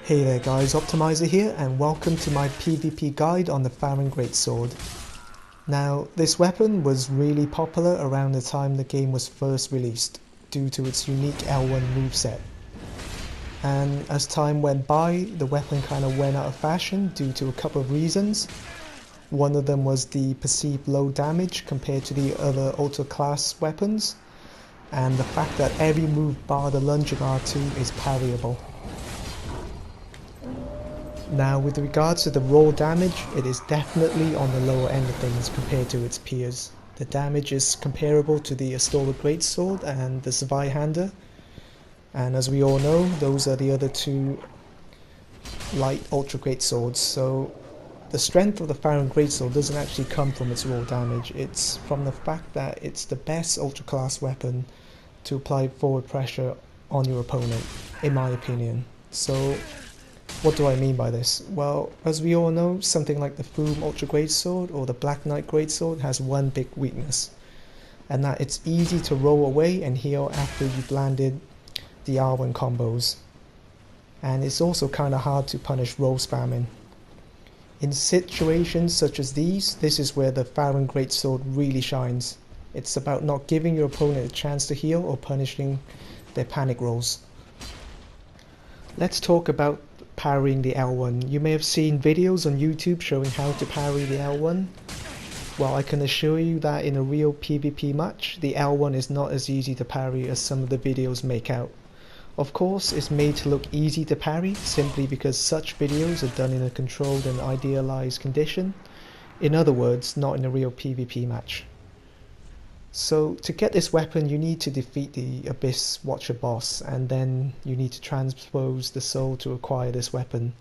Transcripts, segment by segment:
Hey there guys, Optimizer here and welcome to my PvP guide on the Farron Greatsword. Now, this weapon was really popular around the time the game was first released due to its unique L1 moveset. And as time went by, the weapon kind of went out of fashion due to a couple of reasons. One of them was the perceived low damage compared to the other ultra class weapons, and the fact that every move bar the lunging R2 is parryable. Now, with regards to the raw damage, it is definitely on the lower end of things compared to its peers. The damage is comparable to the Untitled Greatsword and the Zweihander, and as we all know, those are the other two light ultra great swords. So the strength of the Farron Greatsword doesn't actually come from its raw damage, it's from the fact that it's the best ultra class weapon to apply forward pressure on your opponent, in my opinion. So what do I mean by this? Well, as we all know, something like the Foom Ultra Greatsword or the Black Knight Greatsword has one big weakness, and that it's easy to roll away and heal after you've landed the R1 combos. And it's also kind of hard to punish roll spamming. In situations such as these, this is where the Farron Greatsword really shines. It's about not giving your opponent a chance to heal or punishing their panic rolls. Let's talk about parrying the L1. You may have seen videos on YouTube showing how to parry the L1. Well, I can assure you that in a real PvP match, the L1 is not as easy to parry as some of the videos make out. Of course, it's made to look easy to parry simply because such videos are done in a controlled and idealized condition. In other words, not in a real PvP match. So to get this weapon, you need to defeat the Abyss Watcher boss, and then you need to transpose the soul to acquire this weapon.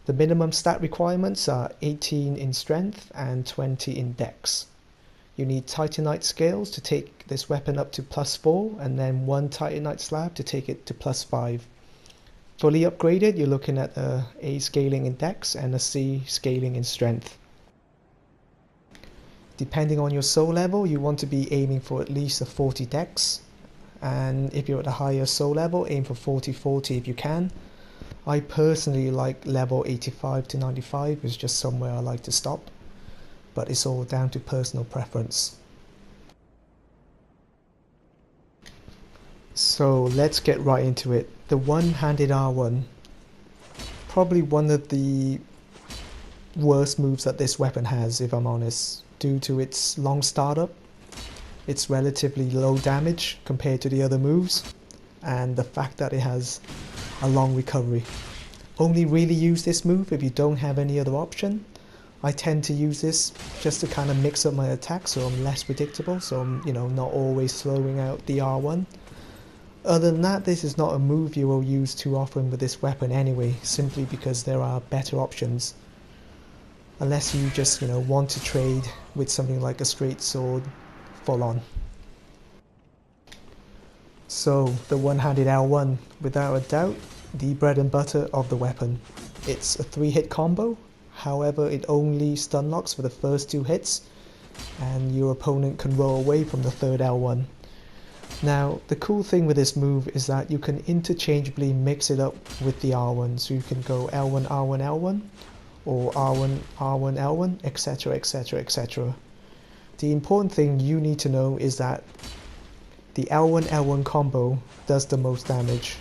The minimum stat requirements are 18 in strength and 20 in dex. You need Titanite scales to take this weapon up to +4, and then 1 Titanite slab to take it to +5. Fully upgraded, you're looking at a A scaling in dex and a C scaling in strength. Depending on your soul level, you want to be aiming for at least a 40 dex, and if you're at a higher soul level, aim for 40-40 if you can. I personally like level 85 to 95 is just somewhere I like to stop, but it's all down to personal preference. So let's get right into it. The one-handed R1, probably one of the worst moves that this weapon has, if I'm honest. Due to its long startup, its relatively low damage compared to the other moves, and the fact that it has a long recovery. Only really use this move if you don't have any other option. I tend to use this just to kind of mix up my attacks so I'm less predictable, so I'm not always slowing out the R1. Other than that, this is not a move you will use too often with this weapon anyway, simply because there are better options. Unless you just want to trade with something like a straight sword full on. So the one-handed L1, without a doubt, the bread and butter of the weapon. It's a 3-hit combo, however it only stun locks for the first 2 hits, and your opponent can roll away from the third L1. Now, the cool thing with this move is that you can interchangeably mix it up with the R1, so you can go L1, R1, L1, or R1, R1, L1, etc, etc, etc. The important thing you need to know is that the L1, L1 combo does the most damage.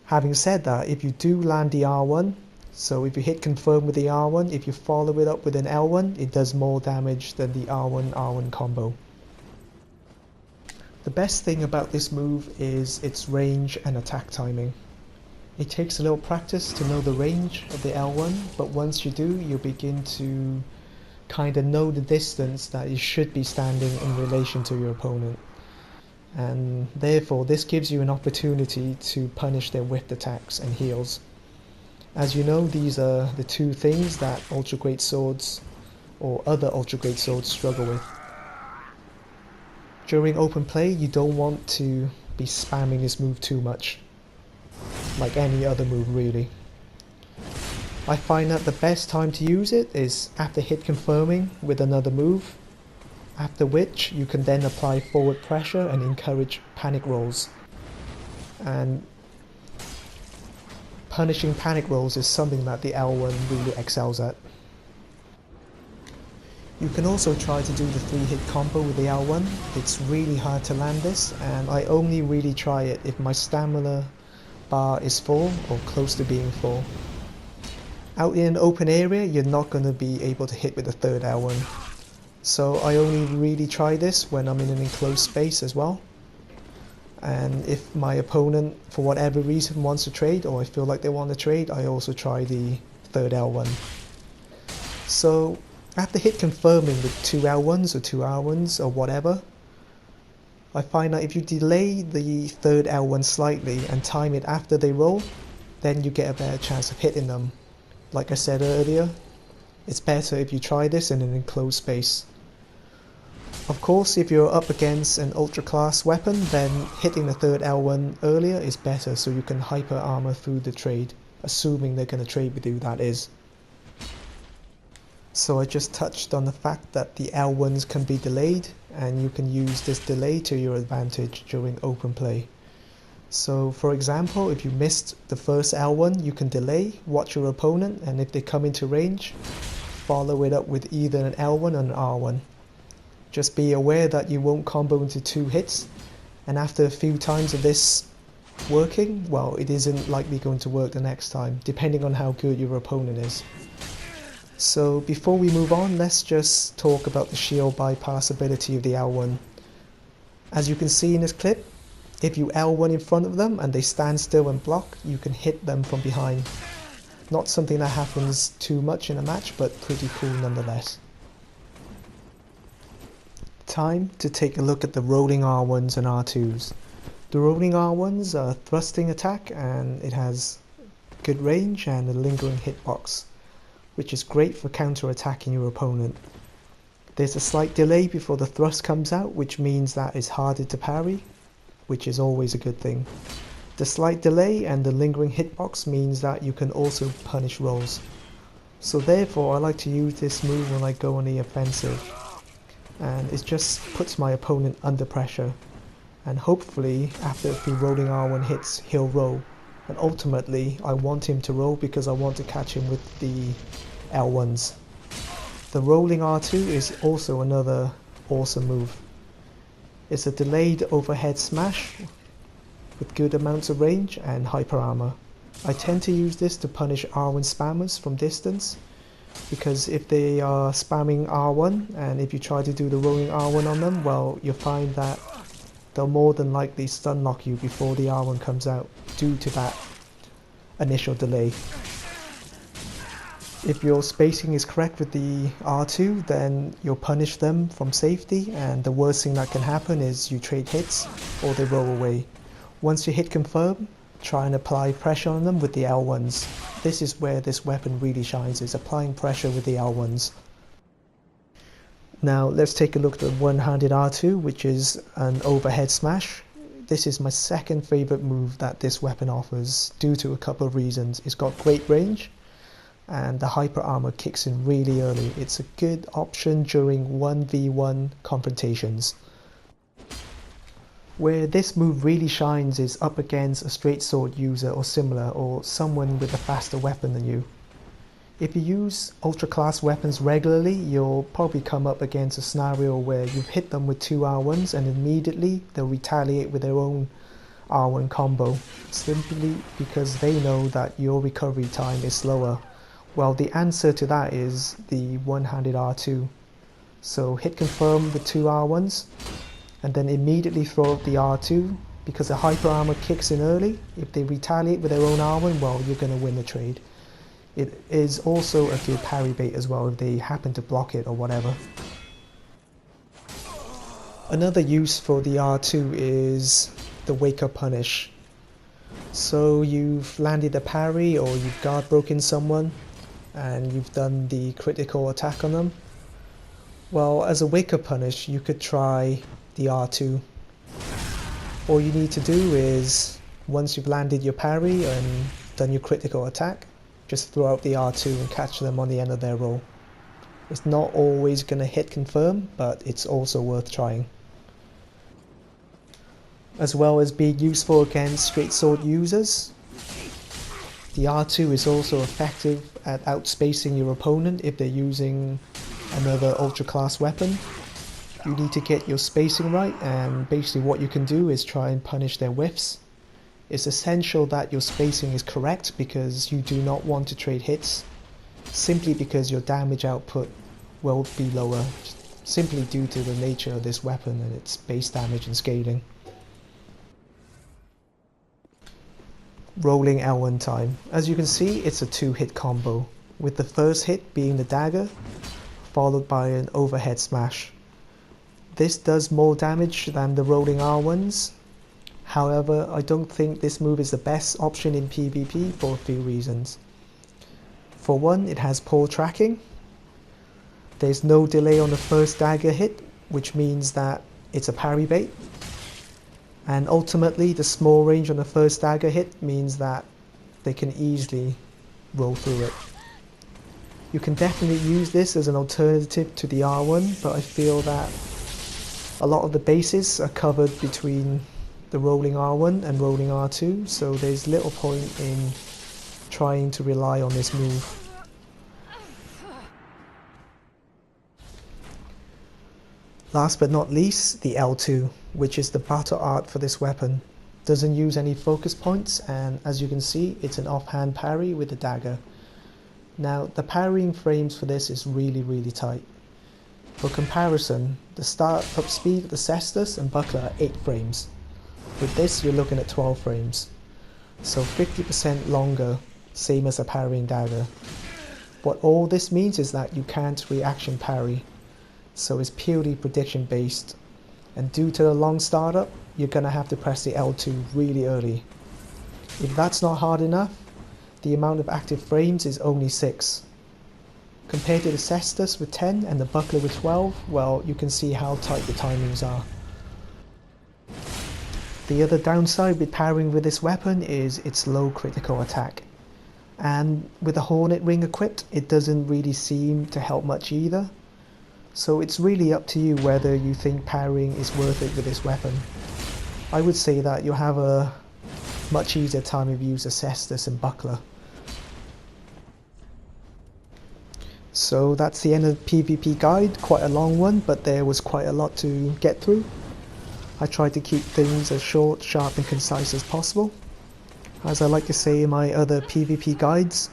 Having said that, if you do land the R1, so if you hit confirm with the R1, if you follow it up with an L1, it does more damage than the R1, R1 combo. The best thing about this move is its range and attack timing. It takes a little practice to know the range of the L1, but once you do, you'll begin to kind of know the distance that you should be standing in relation to your opponent. And therefore, this gives you an opportunity to punish their whiffed attacks and heals. As you know, these are the two things that Ultra Great Swords or other Ultra Great Swords struggle with. During open play, you don't want to be spamming this move too much, like any other move really. I find that the best time to use it is after hit confirming with another move, after which you can then apply forward pressure and encourage panic rolls. And punishing panic rolls is something that the L1 really excels at. You can also try to do the 3-hit combo with the L1. It's really hard to land this, and I only really try it if my stamina bar is full or close to being full. Out in an open area, you're not going to be able to hit with the third L1. So I only really try this when I'm in an enclosed space as well. And if my opponent, for whatever reason, wants to trade, or I feel like they want to trade, I also try the third L1. So after hit confirming with 2 L1s or 2 R1s or whatever, I find that if you delay the third L1 slightly and time it after they roll, then you get a better chance of hitting them. Like I said earlier, it's better if you try this in an enclosed space. Of course, if you're up against an ultra class weapon, then hitting the third L1 earlier is better, so you can hyper armor through the trade, assuming they're going to trade with you, that is. So I just touched on the fact that the L1s can be delayed, and you can use this delay to your advantage during open play. So for example, if you missed the first L1, you can delay, watch your opponent, and if they come into range, follow it up with either an L1 or an R1. Just be aware that you won't combo into 2 hits, and after a few times of this working, well, it isn't likely going to work the next time, depending on how good your opponent is. So before we move on, let's just talk about the shield bypass ability of the L1. As you can see in this clip, if you L1 in front of them and they stand still and block, you can hit them from behind. Not something that happens too much in a match, but pretty cool nonetheless. Time to take a look at the rolling R1s and R2s. The rolling R1s are a thrusting attack, and it has good range and a lingering hitbox, which is great for counter-attacking your opponent. There's a slight delay before the thrust comes out, which means that it's harder to parry, which is always a good thing. The slight delay and the lingering hitbox means that you can also punish rolls. So therefore I like to use this move when I go on the offensive, and it just puts my opponent under pressure, and hopefully after a few rolling R1 hits he'll roll, and ultimately I want him to roll because I want to catch him with the L1s. The rolling R2 is also another awesome move. It's a delayed overhead smash with good amounts of range and hyper armor. I tend to use this to punish R1 spammers from distance, because if they are spamming R1 and if you try to do the rolling R1 on them, well, you'll find that they'll more than likely stun lock you before the R1 comes out due to that initial delay. If your spacing is correct with the R2, then you'll punish them from safety, and the worst thing that can happen is you trade hits or they roll away. Once you hit confirm, try and apply pressure on them with the L1s. This is where this weapon really shines, is applying pressure with the L1s. Now let's take a look at the one-handed R2, which is an overhead smash. This is my second favourite move that this weapon offers, due to a couple of reasons. It's got great range, and the hyper armor kicks in really early. It's a good option during 1v1 confrontations. Where this move really shines is up against a straight sword user or similar, or someone with a faster weapon than you. If you use ultra class weapons regularly, you'll probably come up against a scenario where you've hit them with 2 R1s and immediately they'll retaliate with their own R1 combo, simply because they know that your recovery time is slower. Well, the answer to that is the one-handed R2. So hit confirm with 2 R1s, and then immediately throw up the R2, because the hyper armor kicks in early. If they retaliate with their own R1, well, you're going to win the trade. It is also a good parry bait as well if they happen to block it or whatever. Another use for the R2 is the wake up punish. So you've landed a parry or you've guard broken someone and you've done the critical attack on them. Well, as a wake up punish, you could try the R2. All you need to do is, once you've landed your parry and done your critical attack, just throw out the R2 and catch them on the end of their roll. It's not always going to hit confirm, but it's also worth trying. As well as being useful against straight sword users, The R2 is also effective at outspacing your opponent if they're using another ultra class weapon. You need to get your spacing right, and basically what you can do is try and punish their whiffs. It's essential that your spacing is correct because you do not want to trade hits, simply because your damage output will be lower, simply due to the nature of this weapon and its base damage and scaling. Rolling L1 time. As you can see, it's a 2-hit combo, with the first hit being the dagger, followed by an overhead smash. This does more damage than the rolling R1s. However, I don't think this move is the best option in PvP for a few reasons. For one, it has poor tracking. There's no delay on the first dagger hit, which means that it's a parry bait. And ultimately, the small range on the first dagger hit means that they can easily roll through it. You can definitely use this as an alternative to the R1, but I feel that a lot of the bases are covered between the rolling R1 and rolling R2, so there's little point in trying to rely on this move. Last but not least, the L2, which is the battle art for this weapon. Doesn't use any focus points, and as you can see, it's an offhand parry with the dagger. Now, the parrying frames for this is really tight. For comparison, the start-up speed of the cestus and buckler are 8 frames. With this, you're looking at 12 frames. So 50% longer, same as a parrying dagger. What all this means is that you can't reaction parry, so it's purely prediction based. And due to the long startup, you're gonna have to press the L2 really early. If that's not hard enough, the amount of active frames is only 6. Compared to the cestus with 10 and the buckler with 12, well, you can see how tight the timings are. The other downside with parrying with this weapon is its low critical attack. And with the Hornet Ring equipped, it doesn't really seem to help much either. So it's really up to you whether you think parrying is worth it with this weapon. I would say that you'll have a much easier time if you use a cestus and buckler. So that's the end of the PvP guide, quite a long one, but there was quite a lot to get through. I tried to keep things as short, sharp and concise as possible. As I like to say in my other PvP guides,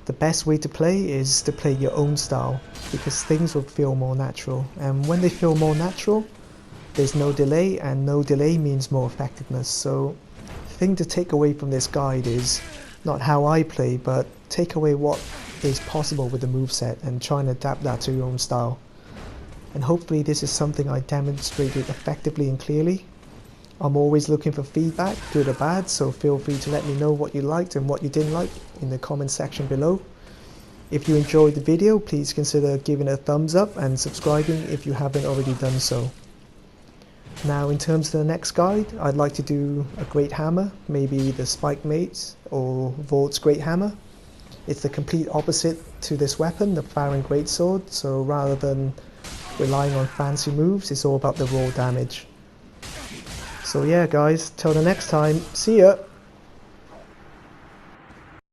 the best way to play is to play your own style, because things will feel more natural, and when they feel more natural, there's no delay, and no delay means more effectiveness. So the thing to take away from this guide is not how I play, but take away what is possible with the moveset and try and adapt that to your own style. And hopefully this is something I demonstrated effectively and clearly. I'm always looking for feedback, good or bad, so feel free to let me know what you liked and what you didn't like in the comment section below. If you enjoyed the video, please consider giving it a thumbs up and subscribing if you haven't already done so. Now in terms of the next guide, I'd like to do a great hammer, maybe the Spike Mates or Vort's Great Hammer. It's the complete opposite to this weapon, the Farron Greatsword, so rather than relying on fancy moves, it's all about the raw damage. So yeah guys, till the next time, see ya!